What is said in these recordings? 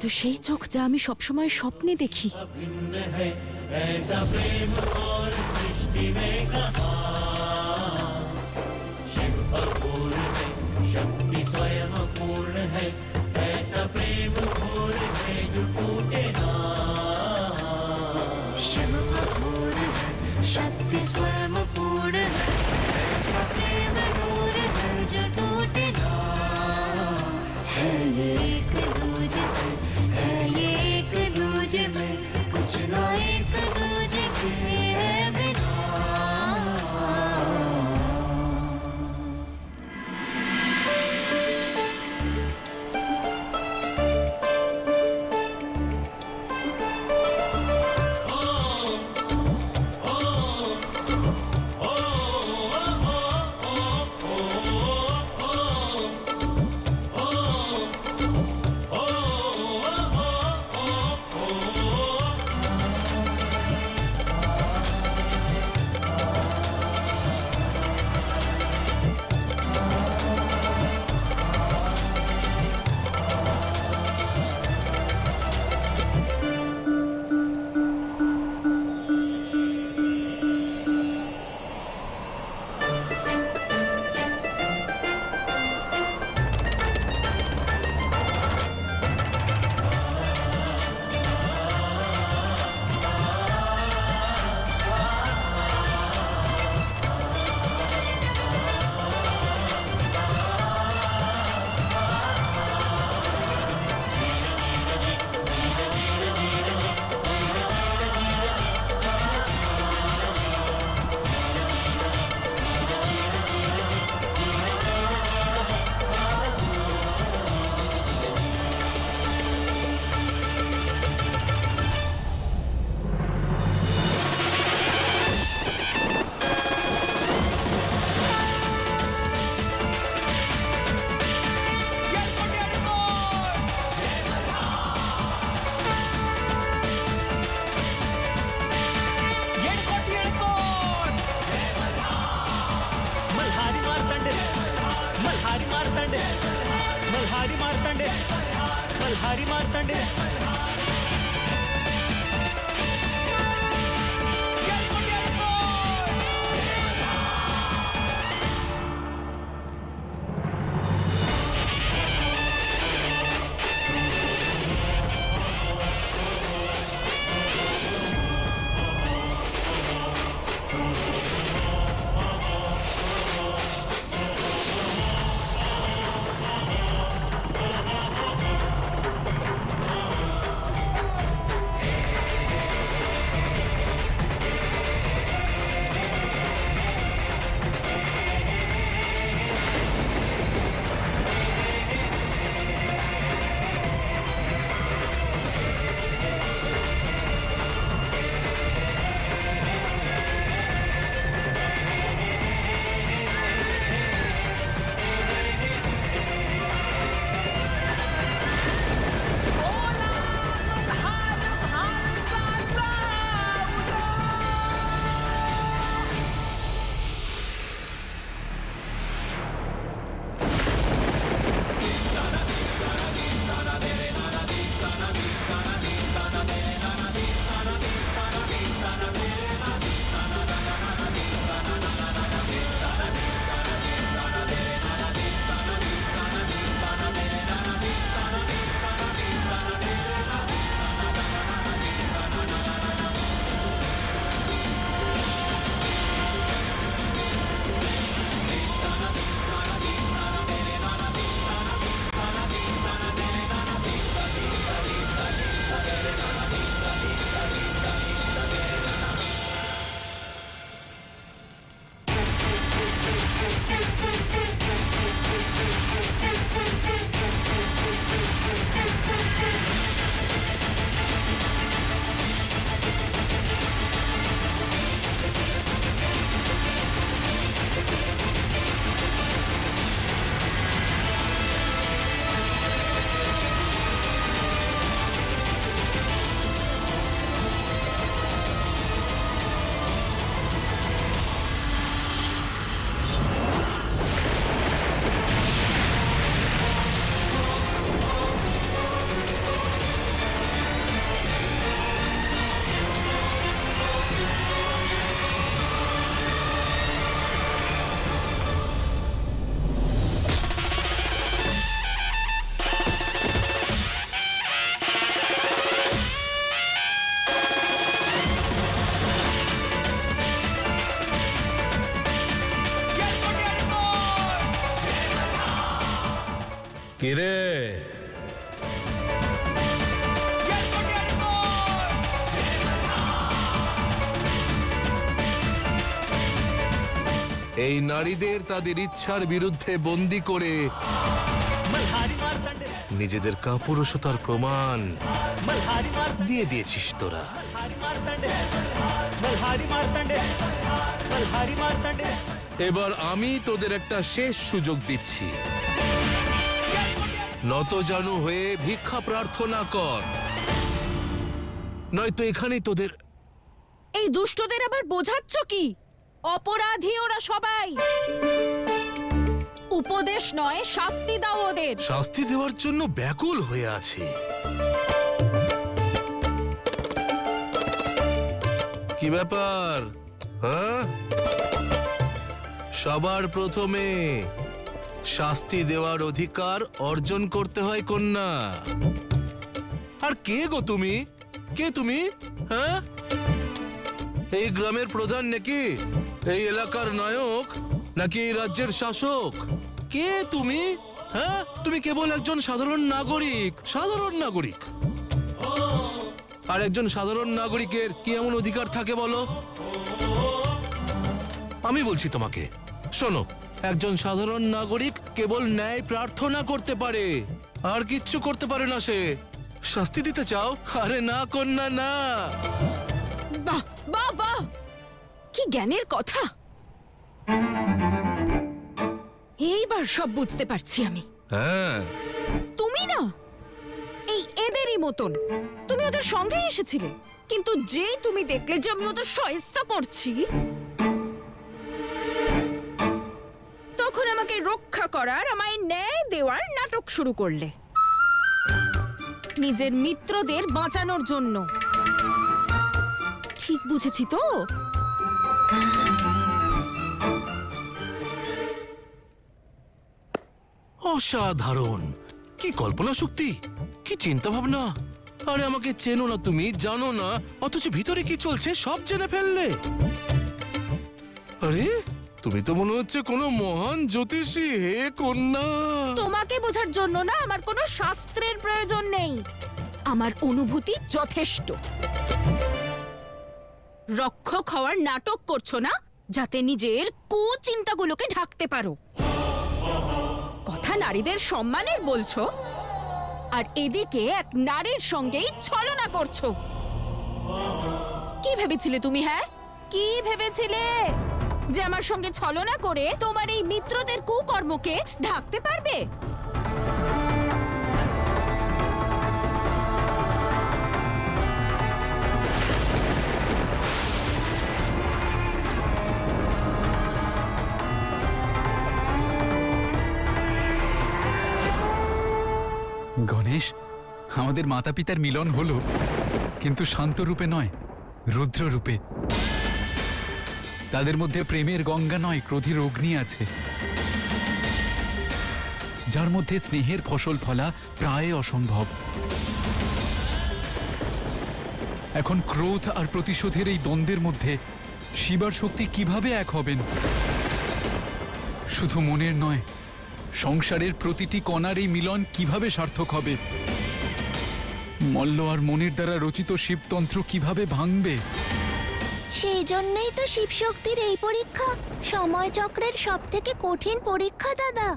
তো সেই চোখ যা আমি সবসময় স্বপ্নে দেখি। ऐसा प्रेम और सृष्टि में कहा शिव अपूर्ण है शक्ति स्वयं पूर्ण है ऐसा प्रेम घोर है जो टूटे ना शिव अपूर्ण है शक्ति स्वयं पूर्ण है ऐसा प्रेम नूर है जो टूटे ना है ये एक दूजे से है ये एक दूजे में कुछ ना एक दूजे के बिना मल्हारी मार्तंडे কে রে? এই নারীদের তাদের ইচ্ছার বিরুদ্ধে বন্দী করে নিজেদের কাপুরুষতার প্রমাণ দিয়ে দিয়েছিস তোরা। এবার আমি তোদের একটা শেষ সুযোগ দিচ্ছি। নতজানু হয়ে ভিক্ষা প্রার্থনা কর, নয়তো এখানেই তোদের। এই দুষ্টদের আবার বোঝাচ্ছ কি? অপরাধী ওরা সবাই। উপদেশ নয়, শাস্তি দাও ওদের। শাস্তি দেওয়ার জন্য ব্যাকুল হয়ে আছে। কি ব্যাপার? হ্যাঁ, সবার প্রথমে শাস্তি দেওয়ার অধিকার অর্জন করতে হয় কন্যা। আর কে গো তুমি? কে তুমি? হ্যাঁ, এই গ্রামের প্রধান নাকি? এই এলাকার নায়ক নাকি এই রাজ্যের শাসক? কে তুমি? হ্যাঁ, তুমি কেবল একজন সাধারণ নাগরিক। সাধারণ নাগরিক। আর একজন সাধারণ নাগরিকের কি এমন অধিকার থাকে বলো? আমি বলছি তোমাকে, শোনো, একজন সাধারণ নাগরিক কেবল ন্যায় প্রার্থনা করতে পারে, আর কিচ্ছু করতে পারে না সে। শাস্তি দিতে চাও? আরে না কন্যা, না। বাহ বাহ বাহ, কি জ্ঞানের কথা! এইবার সব বুঝতে পারছি আমি। হ্যাঁ, তুমি না এই এদেরই মতন, তুমি ওদের সঙ্গে এসেছিলে, কিন্তু যেই তুমি দেখলে যে আমি ওদের সহায়তা করছি, তখন আমাকে রক্ষা করার, আমায় ন্যায় দেওয়ার নাটক শুরু করলে, নিজের মিত্রদের বাঁচানোর জন্য। ঠিক বুঝেছি তো? অসাধারণ! কি কল্পনা শক্তি, কি চিন্তা ভাবনা! আরে আমাকে চেনো না তুমি, জানো না, অথচ ভিতরে কি চলছে সব জেনে ফেললে। আরে তুমি তো মনে হচ্ছে কোনো মহান জ্যোতিষী। হে কন্যা, তোমাকে বোঝার জন্য না আমার কোনো শাস্ত্রের প্রয়োজন নেই, আমার অনুভূতি যথেষ্ট। রক্ষক হওয়ার নাটক করছো না, যাতে নিজের কুচিন্তাগুলোকে ঢাকতে পারো। কথা নারীদের সম্মানের বলছো, আর এদিকে এক নারীর সঙ্গেই ছলনা করছো। কি ভেবেছিলে তুমি? হ্যাঁ, কি ভেবেছিলে যে আমার সঙ্গে ছলনা করে তোমার এই মিত্রদের কুকর্মকে ঢাকতে পারবে? গণেশ, আমাদের মাতা পিতার মিলন হলো, কিন্তু শান্ত রূপে নয়, রুদ্র রূপে। তাদের মধ্যে প্রেমের গঙ্গা নয়, ক্রোধের অগ্নি আছে, যার মধ্যে স্নেহের ফসল ফলা প্রায় অসম্ভব। এখন ক্রোধ আর প্রতিশোধের এই দ্বন্দ্বের মধ্যে শিবার শক্তি কিভাবে এক হবেন? শুধু মনের নয়, সংসারের প্রতিটি কণার এই মিলন কিভাবে সার্থক হবে? মল্ল আর মনের দ্বারা রচিত শিবতন্ত্র কিভাবে ভাঙবে? সেই জন্যই তো শিবশক্তির এই পরীক্ষা সময় চক্রের সব থেকে কঠিন পরীক্ষা দাদা।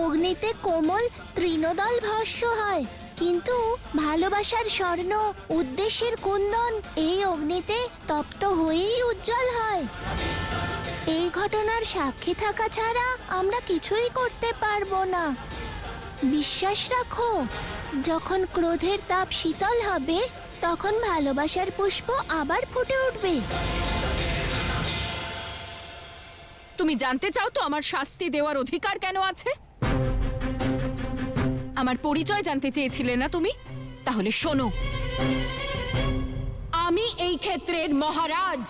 অগ্নিতে কোমল তৃণদল ভস্য হয়, কিন্তু ভালোবাসার স্বর্ণ, উদ্দেশ্যের কুন্দন এই অগ্নিতে তপ্ত হয়েই উজ্জ্বল হয়। এই ঘটনার সাক্ষী থাকা ছাড়া আমরা কিছুই করতে পারবো না। বিশ্বাস রাখো, যখন ক্রোধের তাপ শীতল হবে, তখন ভালোবাসার পুষ্প আবার ফুটে উঠবে। তুমি জানতে চাও তো আমার শাস্তি দেওয়ার অধিকার কেন আছে? আমার পরিচয় জানতে চেয়েছিলে না তুমি? তাহলে শোনো, আমি এই ক্ষেত্রের মহারাজ,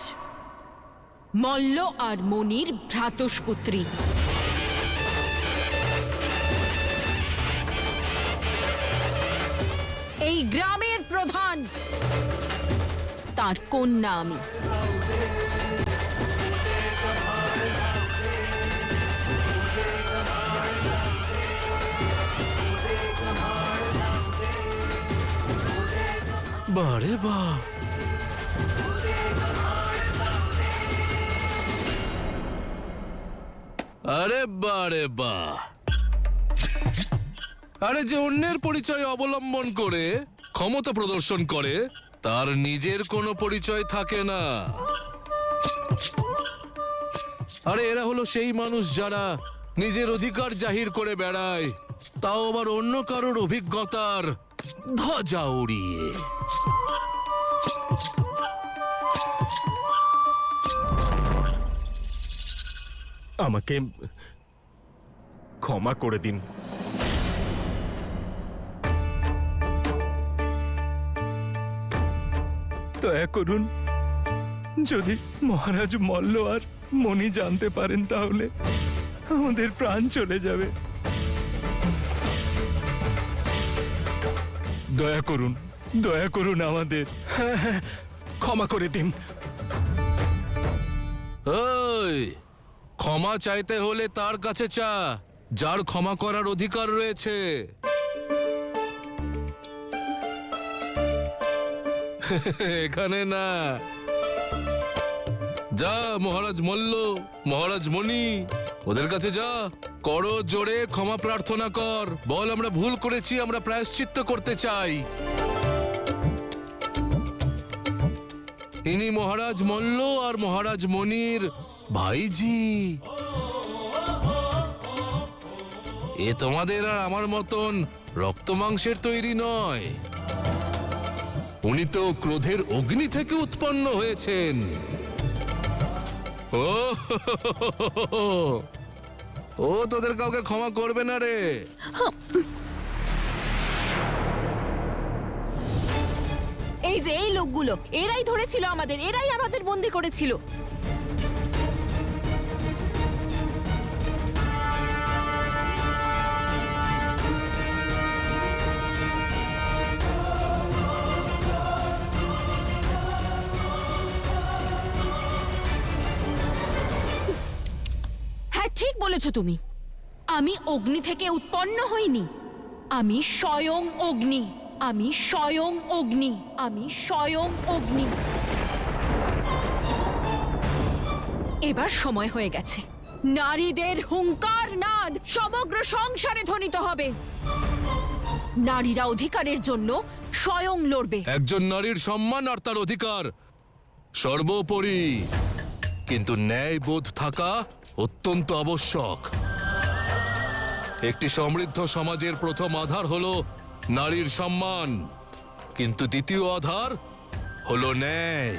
মল্ল আর মনির ভ্রাতুষ্পুত্রী। এই গ্রামের প্রধান, তার কন্যা আমি। বারে বাহ, আরে বারে বাহ। আরে যে অন্যের পরিচয় অবলম্বন করে ক্ষমতা প্রদর্শন করে তার নিজের কোনো পরিচয় থাকে না। আরে এরা হলো সেই মানুষ যারা নিজের অধিকার জাহির করে বেড়ায়, তাও আবার অন্য কারোর অভিজ্ঞতার ধ্বজা উড়িয়ে। আমাকে ক্ষমা করে দিন। দয়া করুন, যদি মহারাজ মল্ল আর মণি জানতে পারেন তাহলে আমাদের প্রাণ চলে যাবে। দয়া করুন আমাদের। হ্যাঁ, ক্ষমা করে দিন। ওই ক্ষমা চাইতে হলে তার কাছে চা যার ক্ষমা করার অধিকার রয়েছে। এখানে না। যা মহারাজ মল্ল, মহারাজ মণি, ওদের কাছে যা, করো জোরে ক্ষমা প্রার্থনা কর, বল আমরা ভুল করেছি, আমরা প্রায়শ্চিত্ত করতে চাই। ইনি মহারাজ মল্ল আর মহারাজ মণির ভাইজি। এ তোমাদের আর আমার মতন রক্ত মাংসের তৈরি নয়, উনি তো ক্রোধের অগ্নি থেকে উৎপন্ন হয়েছেন। ও তোদের কাউকে ক্ষমা করবে না রে। এই যে এই লোকগুলো, এরাই ধরেছিল আমাদের, এরাই আমাদের বন্দি করেছিল। হ্যাঁ, ঠিক বলেছ তুমি। আমি অগ্নি থেকে উৎপন্ন হইনি, আমি স্বয়ং অগ্নি, আমি স্বয়ং অগ্নি, আমি স্বয়ং অগ্নি। এবার সময় হয়ে গেছে, নারীদের হুঙ্কার নাদ সমগ্র সংসারে ধ্বনিত হবে। নারীরা অধিকারের জন্য স্বয়ং লড়বে। একজন নারীর সম্মান আর তার অধিকার সর্বোপরি, কিন্তু ন্যায়বোধ থাকা অত্যন্ত আবশ্যক। একটি সমৃদ্ধ সমাজের প্রথম আধার হলো নারীর সম্মান, কিন্তু দ্বিতীয় আধার হলো ন্যায়।